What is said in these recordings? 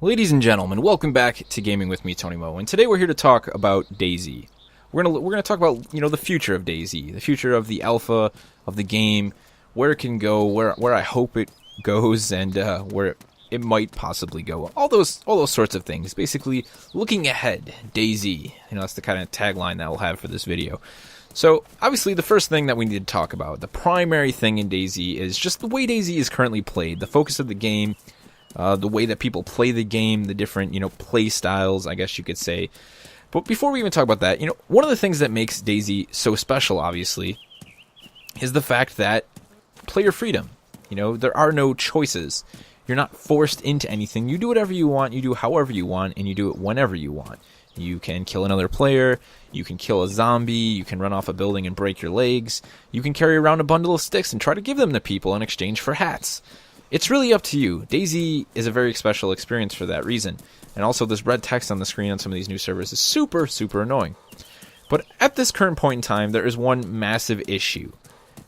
Ladies and gentlemen, welcome back to Gaming with me, Tony Mo, and today we're here to talk about Dayz. We're gonna talk about the future of Dayz, the future of the alpha of the game, where it can go, where I hope it goes, and where it might possibly go. All those sorts of things. Basically, looking ahead, Dayz. That's the kind of tagline that we'll have for this video. So, obviously, the first thing that we need to talk about, the primary thing in Dayz, is just the way Dayz is currently played, the focus of the game. The way that people play the game, the different, play styles, I guess you could say. But before we even talk about that, one of the things that makes Dayz so special, obviously, is the fact that player freedom. There are no choices. You're not forced into anything. You do whatever you want, you do however you want, and you do it whenever you want. You can kill another player, you can kill a zombie, you can run off a building and break your legs, you can carry around a bundle of sticks and try to give them to people in exchange for hats. It's really up to you. Dayz is a very special experience for that reason. And also this red text on the screen on some of these new servers is super, super annoying. But at this current point in time, there is one massive issue.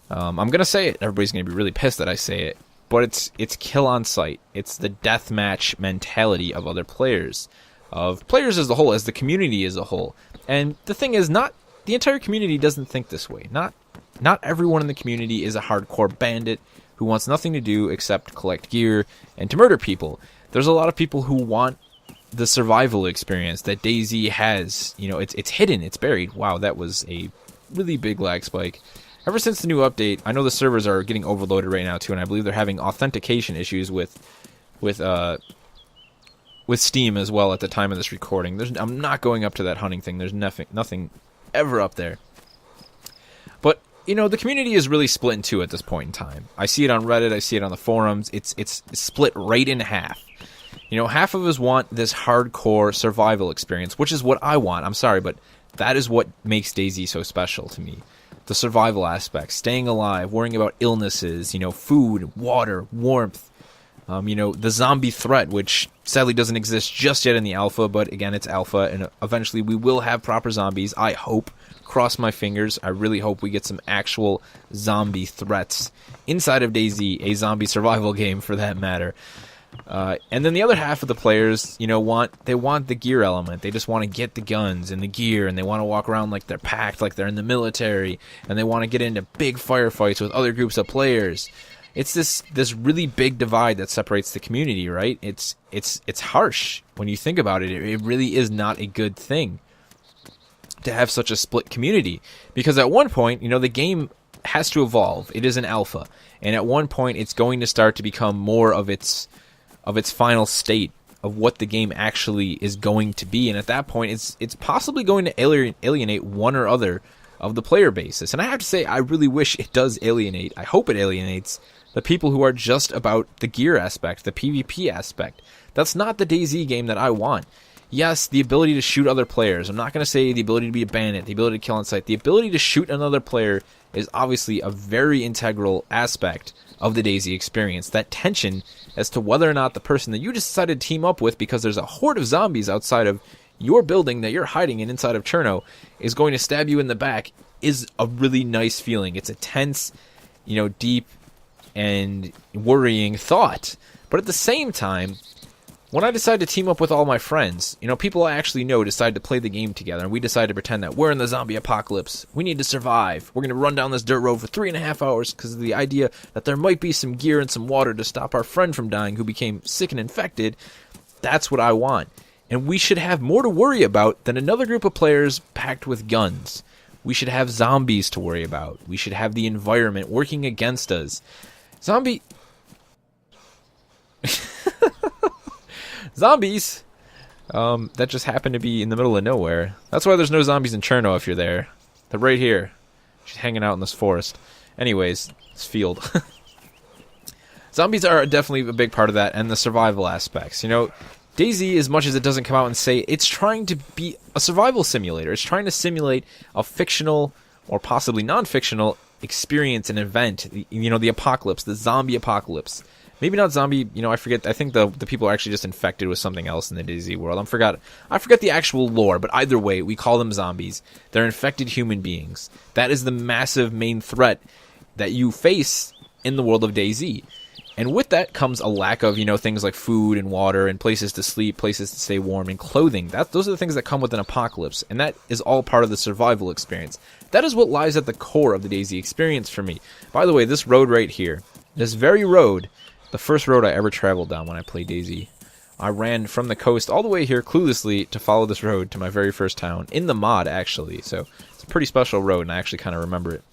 I'm going to say it. Everybody's going to be really pissed that I say it. But it's kill on sight. It's the deathmatch mentality of other players. Of players as a whole, as the community as a whole. And the thing is, not the entire community doesn't think this way. Not everyone in the community is a hardcore bandit who wants nothing to do except collect gear and to murder people. There's a lot of people who want the survival experience that Dayz has. It's hidden, it's buried. Wow, that was a really big lag spike. Ever since the new update, I know the servers are getting overloaded right now too, and I believe they're having authentication issues with Steam as well at the time of this recording. I'm not going up to that hunting thing. There's nothing ever up there. But the community is really split in two at this point in time. I see it on Reddit, I see it on the forums. It's split right in half. Half of us want this hardcore survival experience, which is what I want. I'm sorry, but that is what makes Dayz so special to me. The survival aspect, staying alive, worrying about illnesses, food, water, warmth. The zombie threat, which sadly doesn't exist just yet in the alpha, but again, it's alpha, and eventually we will have proper zombies, I hope. Cross my fingers. I really hope we get some actual zombie threats inside of Dayz, a zombie survival game for that matter. And then the other half of the players, want the gear element. They just want to get the guns and the gear, and they want to walk around like they're packed, like they're in the military, and they want to get into big firefights with other groups of players. It's this really big divide that separates the community, right? It's harsh when you think about it. It really is not a good thing to have such a split community, because at one point, the game has to evolve. It is an alpha, and at one point, it's going to start to become more of its final state of what the game actually is going to be. And at that point, it's possibly going to alienate one or other of the player basis. And I have to say, I really wish it does alienate. I hope it alienates the people who are just about the gear aspect, the PvP aspect. That's not the Dayz game that I want. Yes, the ability to shoot other players. I'm not going to say the ability to be a bandit, the ability to kill on sight. The ability to shoot another player is obviously a very integral aspect of the Dayz experience. That tension as to whether or not the person that you decided to team up with because there's a horde of zombies outside of your building that you're hiding in inside of Cherno is going to stab you in the back is a really nice feeling. It's a tense, deep and worrying thought. But at the same time, when I decide to team up with all my friends, people I actually know decide to play the game together, and we decide to pretend that we're in the zombie apocalypse. We need to survive. We're going to run down this dirt road for 3.5 hours because of the idea that there might be some gear and some water to stop our friend from dying who became sick and infected. That's what I want. And we should have more to worry about than another group of players packed with guns. We should have zombies to worry about. We should have the environment working against us. Zombies that just happen to be in the middle of nowhere. That's why there's no zombies in Cherno if you're there. They're right here. Just hanging out in this forest. Anyways, this field. Zombies are definitely a big part of that, and the survival aspects. Dayz, as much as it doesn't come out and say, it's trying to be a survival simulator. It's trying to simulate a fictional or possibly non-fictional experience and event. The apocalypse, the zombie apocalypse. Maybe not zombie, I forget. I think the people are actually just infected with something else in the Dayz world. I forget the actual lore, but either way, we call them zombies. They're infected human beings. That is the massive main threat that you face in the world of Dayz. And with that comes a lack of, things like food and water and places to sleep, places to stay warm, and clothing. Those are the things that come with an apocalypse, and that is all part of the survival experience. That is what lies at the core of the DayZ experience for me. By the way, this road right here, this very road, the first road I ever traveled down when I played DayZ. I ran from the coast all the way here cluelessly to follow this road to my very first town, in the mod actually, so it's a pretty special road, and I actually kind of remember it.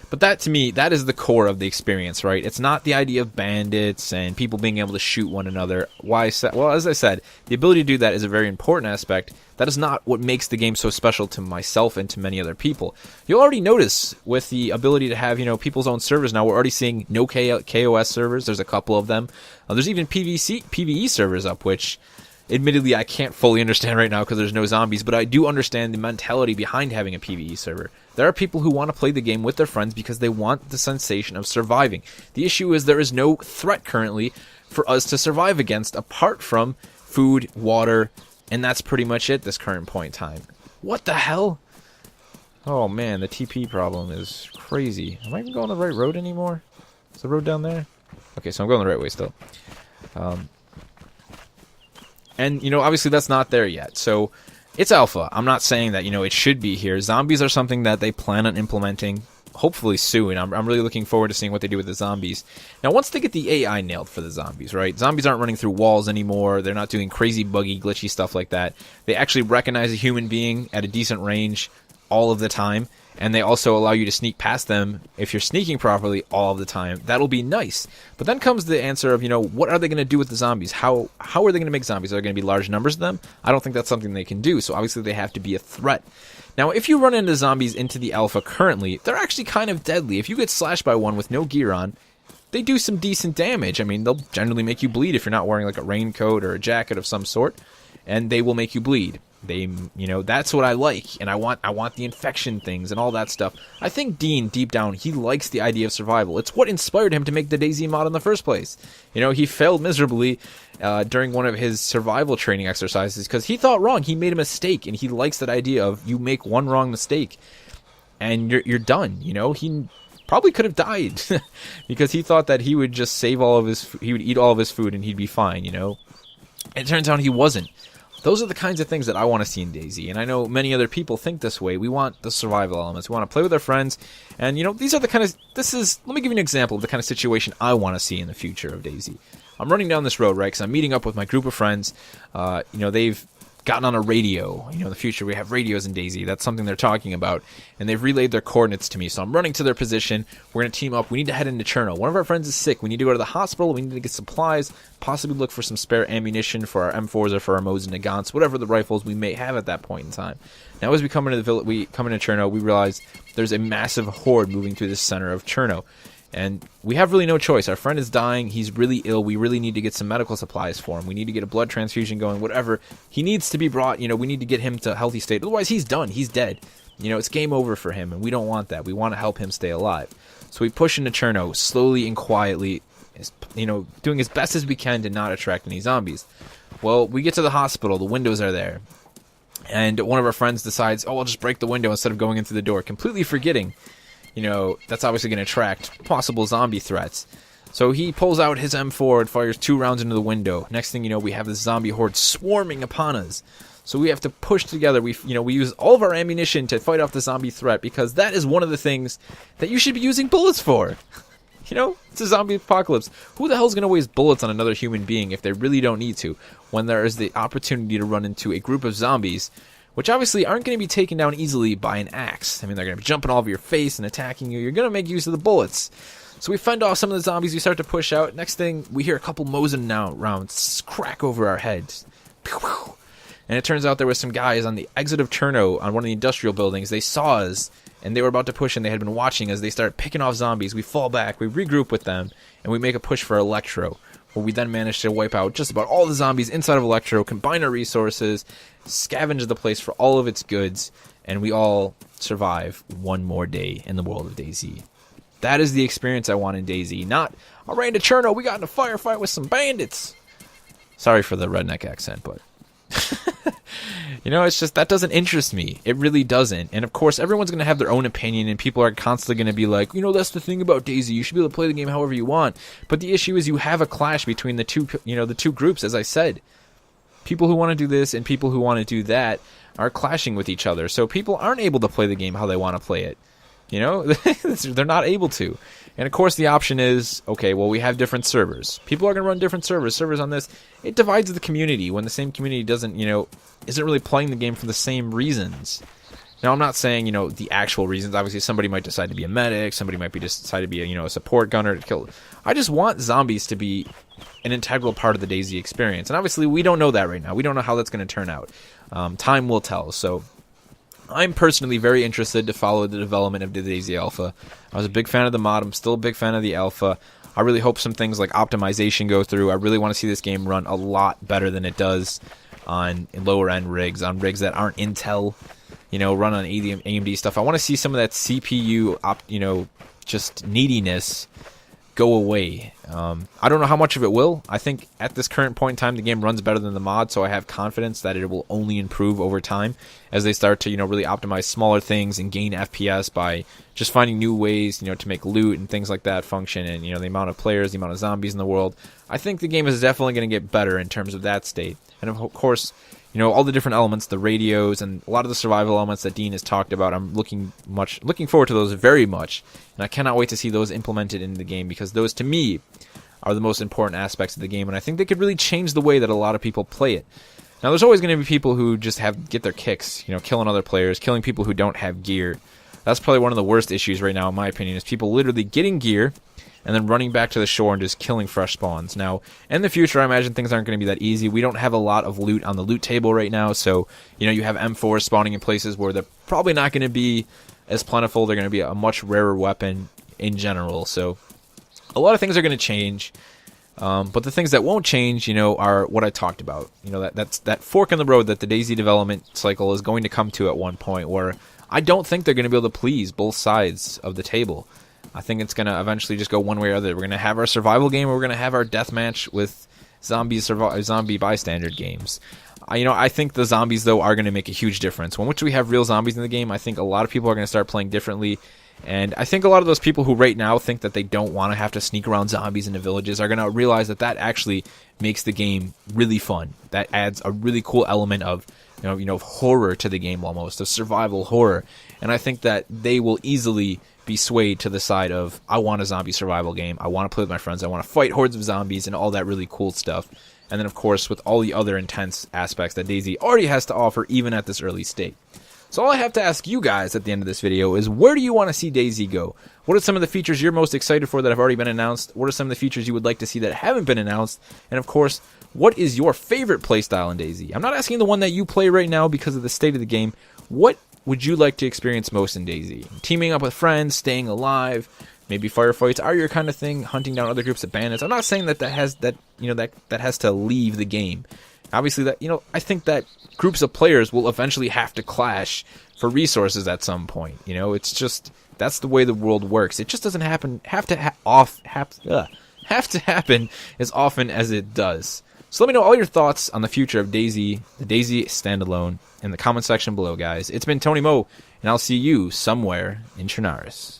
But that, to me, that is the core of the experience, right? It's not the idea of bandits and people being able to shoot one another. Well, as I said, the ability to do that is a very important aspect. That is not what makes the game so special to myself and to many other people. You'll already notice with the ability to have, people's own servers now, we're already seeing no KOS servers. There's a couple of them. There's even PvE servers up, which admittedly I can't fully understand right now because there's no zombies, but I do understand the mentality behind having a PvE server. There are people who want to play the game with their friends because they want the sensation of surviving. The issue is there is no threat currently for us to survive against apart from food, water, and that's pretty much it this current point in time. What the hell? Oh man, the TP problem is crazy. Am I even going the right road anymore? Is the road down there? Okay, so I'm going the right way still. And, obviously that's not there yet. So it's alpha. I'm not saying that, it should be here. Zombies are something that they plan on implementing hopefully soon. I'm really looking forward to seeing what they do with the zombies. Now, once they get the AI nailed for the zombies, right? Zombies aren't running through walls anymore. They're not doing crazy, buggy, glitchy stuff like that. They actually recognize a human being at a decent range all of the time. And they also allow you to sneak past them if you're sneaking properly all of the time. That'll be nice. But then comes the answer of, what are they going to do with the zombies? How are they going to make zombies? Are there going to be large numbers of them? I don't think that's something they can do. So obviously they have to be a threat. Now, if you run into zombies into the alpha currently, they're actually kind of deadly. If you get slashed by one with no gear on, they do some decent damage. I mean, they'll generally make you bleed if you're not wearing like a raincoat or a jacket of some sort. And they will make you bleed. They, that's what I like, and I want the infection things and all that stuff. I think Dean, deep down, he likes the idea of survival. It's what inspired him to make the DayZ mod in the first place. He failed miserably during one of his survival training exercises because he thought wrong. He made a mistake, and he likes that idea of you make one wrong mistake, and you're done. He probably could have died because he thought that he would just he would eat all of his food and he'd be fine. It turns out he wasn't. Those are the kinds of things that I want to see in DayZ, and I know many other people think this way. We want the survival elements. We want to play with our friends, and these are the kind of, let me give you an example of the kind of situation I want to see in the future of DayZ. I'm running down this road, right, because I'm meeting up with my group of friends. They've gotten on a radio. In the future we have radios in DayZ. That's something they're talking about, and they've relayed their coordinates to me. So I'm running to their position. We're going to team up. We need to head into Cherno. One of our friends is sick. We need to go to the hospital. We need to get supplies, possibly look for some spare ammunition for our M4s or for our Mosin Nagants, whatever the rifles we may have at that point in time. Now, as we come into the village, we come into Cherno, we realize there's a massive horde moving through the center of Cherno. And we have really no choice. Our friend is dying. He's really ill. We really need to get some medical supplies for him. We need to get a blood transfusion going, whatever. He needs to be brought, we need to get him to a healthy state. Otherwise, he's done. He's dead. It's game over for him, and we don't want that. We want to help him stay alive. So we push into Cherno slowly and quietly, doing as best as we can to not attract any zombies. Well, we get to the hospital. The windows are there. And one of our friends decides, I'll just break the window instead of going in through the door, completely forgetting that's obviously going to attract possible zombie threats. So he pulls out his M4 and fires 2 rounds into the window. Next thing you know, we have this zombie horde swarming upon us. So we have to push together. We use all of our ammunition to fight off the zombie threat because that is one of the things that you should be using bullets for. It's a zombie apocalypse. Who the hell is going to waste bullets on another human being if they really don't need to, when there is the opportunity to run into a group of zombies which obviously aren't going to be taken down easily by an axe. I mean, they're going to be jumping all over your face and attacking you. You're going to make use of the bullets. So we fend off some of the zombies. We start to push out. Next thing, we hear a couple Mosin rounds crack over our heads. And it turns out there was some guys on the exit of Cherno on one of the industrial buildings. They saw us, and they were about to push, and they had been watching as they started picking off zombies. We fall back, we regroup with them, and we make a push for Electro, where we then manage to wipe out just about all the zombies inside of Electro, combine our resources, scavenge the place for all of its goods, and we all survive one more day in the world of DayZ. That is the experience I want in DayZ, not, I ran to Cherno, we got in a firefight with some bandits. Sorry for the redneck accent, but It's just that doesn't interest me. It really doesn't. And of course, everyone's going to have their own opinion, and people are constantly going to be like, that's the thing about DayZ. You should be able to play the game however you want. But the issue is you have a clash between the two groups, as I said. People who want to do this and people who want to do that are clashing with each other. So people aren't able to play the game how they want to play it. They're not able to. And of course the option is, okay, well, we have different servers. People are going to run different servers on this. It divides the community when the same community isn't really playing the game for the same reasons. Now, I'm not saying, the actual reasons. Obviously, somebody might decide to be a medic. Somebody might decide to be a support gunner to kill. I just want zombies to be an integral part of the DayZ experience. And obviously, we don't know that right now. We don't know how that's going to turn out. Time will tell. So I'm personally very interested to follow the development of the DayZ Alpha. I was a big fan of the mod. I'm still a big fan of the Alpha. I really hope some things like optimization go through. I really want to see this game run a lot better than it does on lower-end rigs, on rigs that aren't Intel, run on AMD stuff. I want to see some of that CPU, just neediness go away. I don't know how much of it will. I think at this current point in time, the game runs better than the mod, so I have confidence that it will only improve over time as they start to, really optimize smaller things and gain FPS by just finding new ways, to make loot and things like that function, and, the amount of players, the amount of zombies in the world. I think the game is definitely going to get better in terms of that state. And of course, all the different elements, the radios, and a lot of the survival elements that Dean has talked about, I'm looking forward to those very much, and I cannot wait to see those implemented in the game, because those, to me, are the most important aspects of the game, and I think they could really change the way that a lot of people play it. Now, there's always going to be people who just get their kicks, killing other players, killing people who don't have gear. That's probably one of the worst issues right now, in my opinion, is people literally getting gear and then running back to the shore and just killing fresh spawns. Now, in the future, I imagine things aren't going to be that easy. We don't have a lot of loot on the loot table right now, so, you have M4s spawning in places where they're probably not going to be as plentiful. They're going to be a much rarer weapon in general, so a lot of things are going to change. But the things that won't change, are what I talked about. That's that fork in the road that the DayZ development cycle is going to come to at one point, where I don't think they're going to be able to please both sides of the table. I think it's going to eventually just go one way or the other. We're going to have our survival game, or we're going to have our deathmatch with zombie bystander games. I think the zombies, though, are going to make a huge difference. Once we have real zombies in the game, I think a lot of people are going to start playing differently. And I think a lot of those people who right now think that they don't want to have to sneak around zombies into villages are going to realize that actually makes the game really fun. That adds a really cool element of horror to the game, almost of survival horror. And I think that they will easily be swayed to the side of, I want a zombie survival game. I want to play with my friends. I want to fight hordes of zombies and all that really cool stuff. And then, of course, with all the other intense aspects that DayZ already has to offer, even at this early state. So all I have to ask you guys at the end of this video is, where do you want to see DayZ go? What are some of the features you're most excited for that have already been announced? What are some of the features you would like to see that haven't been announced? And of course, what is your favorite playstyle in DayZ? I'm not asking the one that you play right now because of the state of the game. What would you like to experience most in DayZ? Teaming up with friends, staying alive, maybe firefights are your kind of thing, hunting down other groups of bandits. I'm not saying that has to leave the game. Obviously, I think that groups of players will eventually have to clash for resources at some point. It's just, that's the way the world works. It just doesn't have to happen as often as it does. So let me know all your thoughts on the future of DayZ, the DayZ Standalone, in the comment section below, guys. It's been Tony Mo, and I'll see you somewhere in Chernarus.